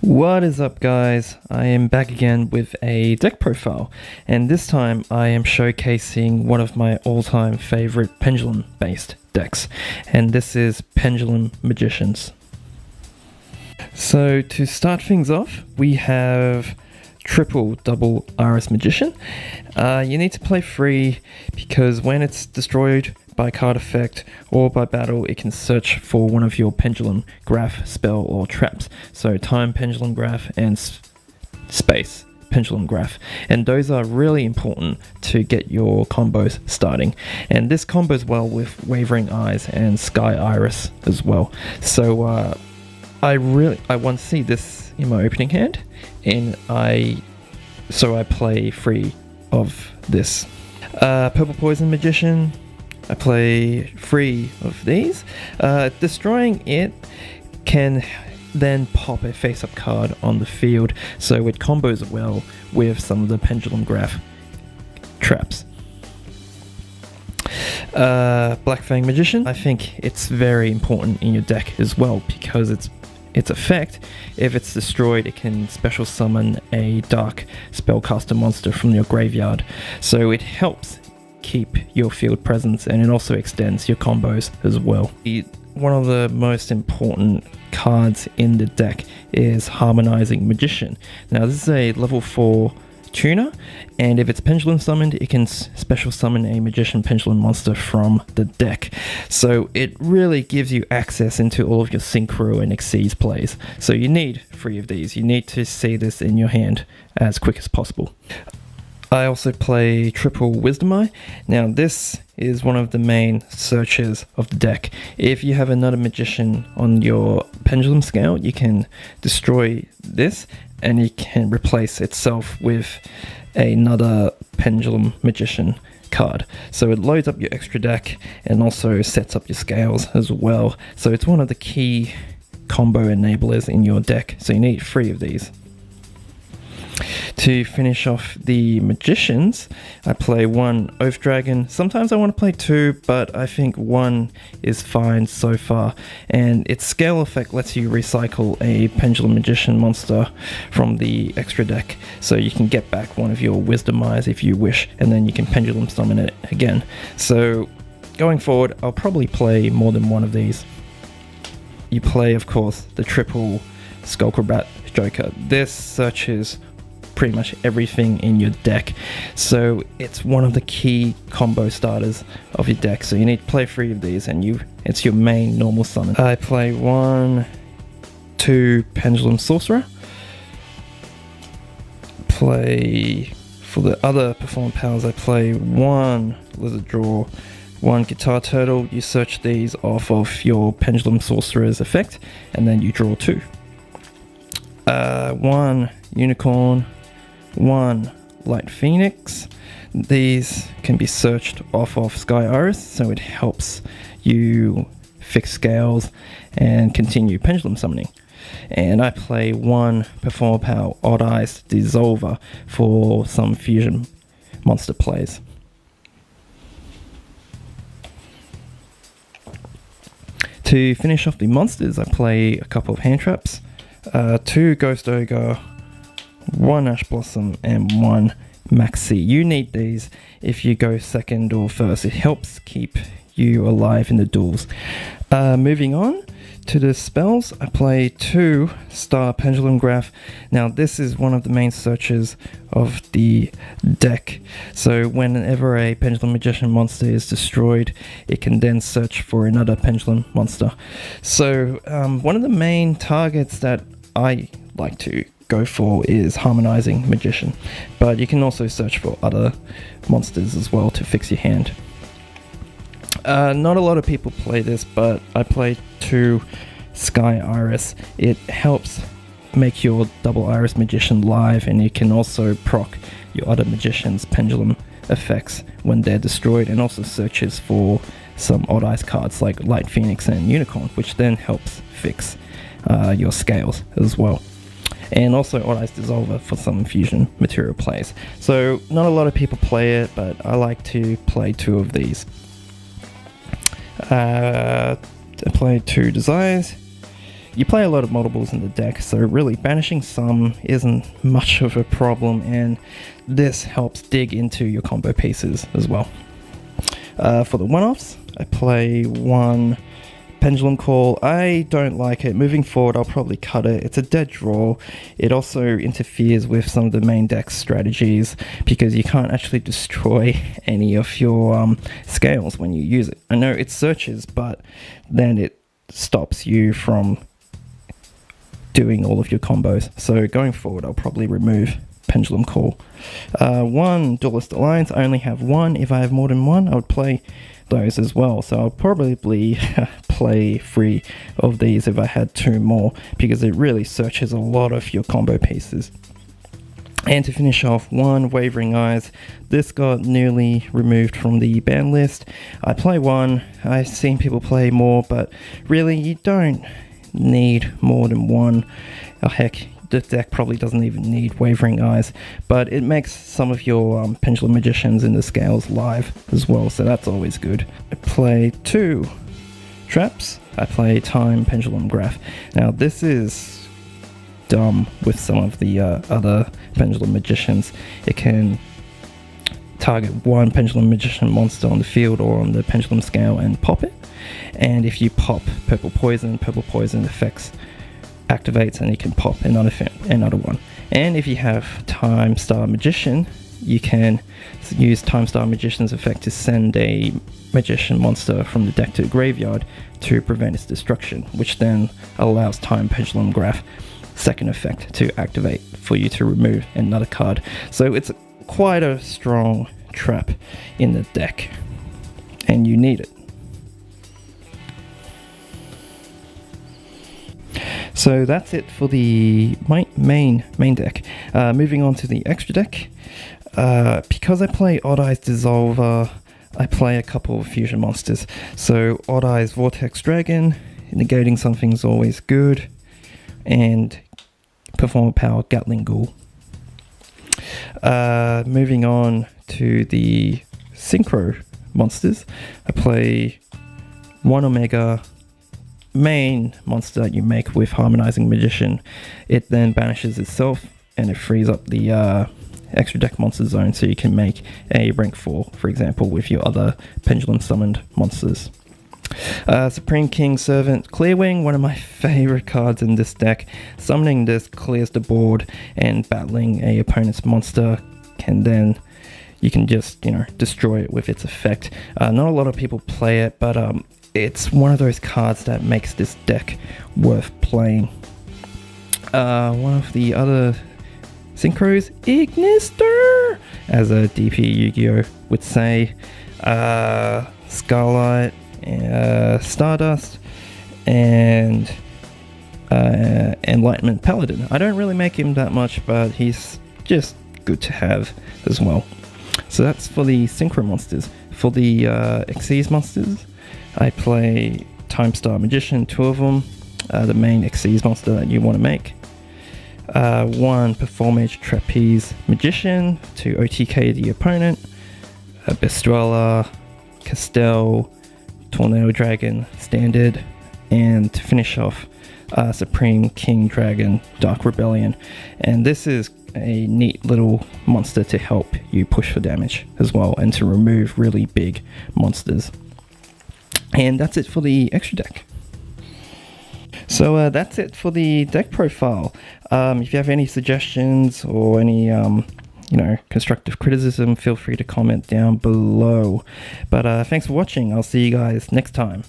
What is up, guys? I am back again with a deck profile, and this time I am showcasing one of my all-time favorite Pendulum-based decks, and this is Pendulum Magicians. So to start things off, we have triple double Iris Magician. You need to play free because when it's destroyed by card effect or by battle, it can search for one of your Pendulum Graph spell or traps. So time Pendulum Graph and space Pendulum Graph, and those are really important to get your combos starting. And this combos well with Wavering Eyes and Sky Iris as well. So I want to see this in my opening hand, and I play free of this. Purple Poison Magician, I play free of these. Destroying it can then pop a face-up card on the field, so it combos well with some of the Pendulum Graph traps. Black Fang Magician, I think it's very important in your deck as well because its effect, if it's destroyed, it can special summon a dark spellcaster monster from your graveyard, so it helps keep your field presence, and it also extends your combos as well. One of the most important cards in the deck is Harmonizing Magician. Now this is a level 4 tuner, and if it's pendulum summoned, it can special summon a magician pendulum monster from the deck. So it really gives you access into all of your synchro and exceeds plays. So you need 3 of these. You need to see this in your hand as quick as possible. I also play triple Wisdom Eye. Now this is one of the main searches of the deck. If you have another magician on your pendulum scale, you can destroy this and it can replace itself with another Pendulum Magician card. So it loads up your extra deck and also sets up your scales as well. So it's one of the key combo enablers in your deck. So you need 3 of these. To finish off the Magicians, I play 1 Oath Dragon. Sometimes I want to play 2, but I think 1 is fine so far. And its scale effect lets you recycle a Pendulum Magician monster from the extra deck. So you can get back one of your Wisdom Eyes if you wish, and then you can Pendulum summon it again. So going forward, I'll probably play more than 1 of these. You play, of course, the triple Skullcrabat Joker. This searches pretty much everything in your deck, so it's one of the key combo starters of your deck. So you need to play 3 of these, and it's your main normal summon. I play 1, 2 Pendulum Sorcerer. Play for the other performance powers, I play 1 Lizard Draw, 1 Guitar Turtle. You search these off of your Pendulum Sorcerer's effect, and then you draw 2. 1 Unicorn, 1 Light Phoenix. These can be searched off of Sky Iris, so it helps you fix scales and continue pendulum summoning. And I play 1 Performer Power Odd Eyes Dissolver for some fusion monster plays. To finish off the monsters, I play a couple of hand traps. 2 Ghost Ogre, 1 Ash Blossom, and 1 Maxi. You need these if you go second or first. It helps keep you alive in the duels. Moving on to the spells, I play 2 Star Pendulum Graph. Now this is one of the main searches of the deck. So whenever a Pendulum Magician monster is destroyed, it can then search for another Pendulum monster. So one of the main targets that I like to go for is Harmonizing Magician, but you can also search for other monsters as well to fix your hand. Not a lot of people play this, but I play 2 Sky Iris. It helps make your double Iris Magician live, and you can also proc your other magician's pendulum effects when they're destroyed, and also searches for some Odd Eyes cards like Light Phoenix and Unicorn, which then helps fix your scales as well. And also Odd Eyes Dissolver for some fusion material plays. So not a lot of people play it, but I like to play 2 of these. I play 2 Desires, you play a lot of multiples in the deck, so really banishing some isn't much of a problem, and this helps dig into your combo pieces as well. For the one-offs, I play one Pendulum Call. I don't like it. Moving forward, I'll probably cut it. It's a dead draw. It also interferes with some of the main deck strategies because you can't actually destroy any of your scales when you use it. I know it searches, but then it stops you from doing all of your combos. So going forward, I'll probably remove Pendulum Call. One Duelist Alliance. I only have one. If I have more than one, I would play those as well. So I'll probably play 3 of these if I had 2 more, because it really searches a lot of your combo pieces. And to finish off, one Wavering Eyes. This got nearly removed from the ban list. I play one. I've seen people play more, but really you don't need more than one. Oh, heck, the deck probably doesn't even need Wavering Eyes, but it makes some of your Pendulum Magicians in the scales live as well, so that's always good. I play 2 traps. I play Time Pendulum Graph. Now this is dumb with some of the other Pendulum Magicians. It can target one Pendulum Magician monster on the field or on the Pendulum scale and pop it, and if you pop Purple Poison effects activates and you can pop another one. And if you have Time Star Magician, you can use Time Star Magician's effect to send a magician monster from the deck to the graveyard to prevent its destruction, which then allows Time Pendulum Graph second effect to activate for you to remove another card. So it's quite a strong trap in the deck, and you need it. So that's it for the main deck. Moving on to the extra deck. Because I play Odd Eyes Dissolver, I play a couple of fusion monsters. So Odd Eyes Vortex Dragon, negating something's always good, and Performer Power Gatling Ghoul. Moving on to the Synchro monsters, I play one Omega main monster that you make with Harmonizing Magician. It then banishes itself and it frees up the extra deck monster zone, so you can make a rank 4, for example, with your other Pendulum summoned monsters. Supreme King Servant Clearwing, one of my favorite cards in this deck. Summoning this clears the board, and battling a opponent's monster you can just destroy it with its effect. Not a lot of people play it, but it's one of those cards that makes this deck worth playing. One of the other synchros, Ignister, as a DP Yu-Gi-Oh would say. Scarlight, Stardust, and Enlightenment Paladin. I don't really make him that much, but he's just good to have as well. So that's for the Synchro monsters. For the Xyz monsters, I play Time Star Magician, 2 of them, the main Xyz monster that you want to make. One Performage Trapeze Magician to OTK the opponent. Bestrella, Castell, Tornado Dragon, Standard, and to finish off, Supreme King Dragon, Dark Rebellion. And this is a neat little monster to help you push for damage as well, and to remove really big monsters. And that's it for the extra deck. So that's it for the deck profile. If you have any suggestions or any constructive criticism, feel free to comment down below. But thanks for watching. I'll see you guys next time.